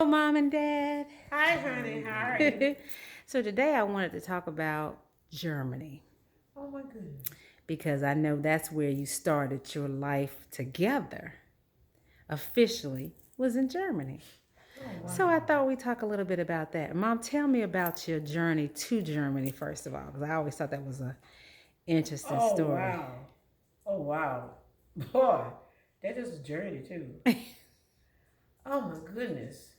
Hello, Mom and Dad. Hi, honey. How are you? So today I wanted to talk about Germany Oh my goodness. because I know that's where you started your life together officially was in Germany. Oh So I wow. thought we'd talk a little bit about that. Mom, tell me about your journey to Germany first of all, because I always thought that was a interesting Oh story. wow. Oh wow. Boy, that is a journey too. Oh my goodness.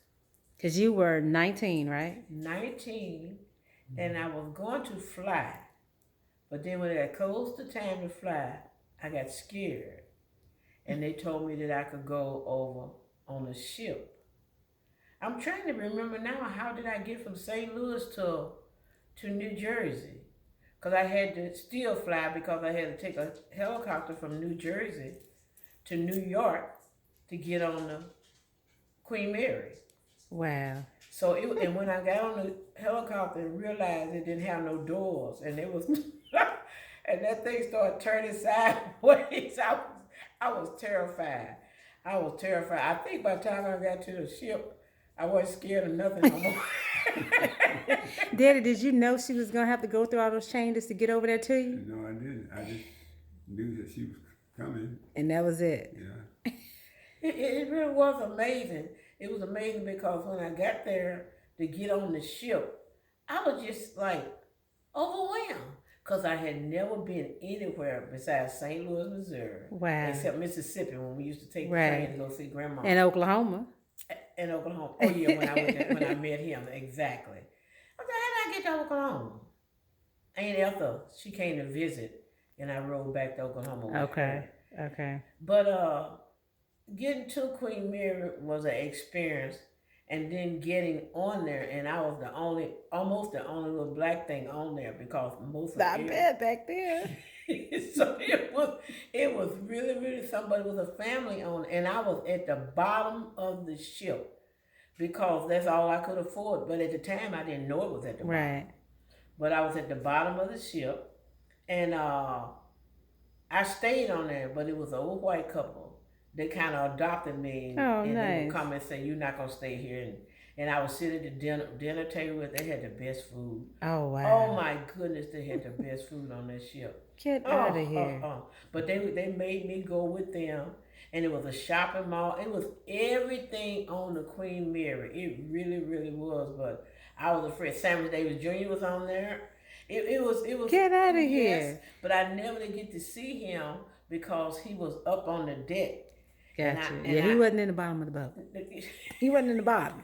Because you were 19, right? 19 and I was going to fly. But then when it got close to time to fly, I got scared. And they told me that I could go over on a ship. I'm trying to remember now, how did I get from St. Louis to New Jersey? Because I had to still fly because I had to take a helicopter from New Jersey to New York to get on the Queen Mary. Wow. So and when I got on the helicopter and realized it didn't have no doors and it was and that thing started turning sideways, I was terrified. I was terrified. I think by the time I got to the ship, I wasn't scared of nothing no more. Daddy, did you know she was going to have to go through all those changes to get over there to you? No, I didn't. I just knew that she was coming. And that was it. Yeah. It really was amazing. It was amazing because when I got there to get on the ship, I was just like overwhelmed because I had never been anywhere besides St. Louis, Missouri, Wow. except Mississippi when we used to take the Right. train to go see Grandma In Oklahoma. in Oklahoma. Oh yeah, when I went there, when I met him, exactly. I said, how did I get to Oklahoma? Aunt Ethel, she came to visit, and I rode back to Oklahoma with Okay. her. Okay. But getting to Queen Mary was an experience, and then getting on there, and I was almost the only little black thing on there because most of I bet back there. so it was really really somebody with a family on, and I was at the bottom of the ship because that's all I could afford. But at the time, I didn't know it was at the bottom. Right. But I was at the bottom of the ship, and I stayed on there, but it was an old white couple. They kind of adopted me, Oh, and they would nice. come and say, "You're not gonna stay here." And I would sit at the dinner table. They had the best food. Oh, Oh wow. my goodness, they had the best food on that ship. Get out of Oh, here. But they made me go with them, and it was a shopping mall. It was everything on the Queen Mary. It really, really was. But I was afraid. Samuel Davis Jr. was on there. It was Get out of yes, here. but I never did get to see him because he was up on the deck. Gotcha. Yeah, he wasn't in the bottom of the boat. He wasn't in the bottom.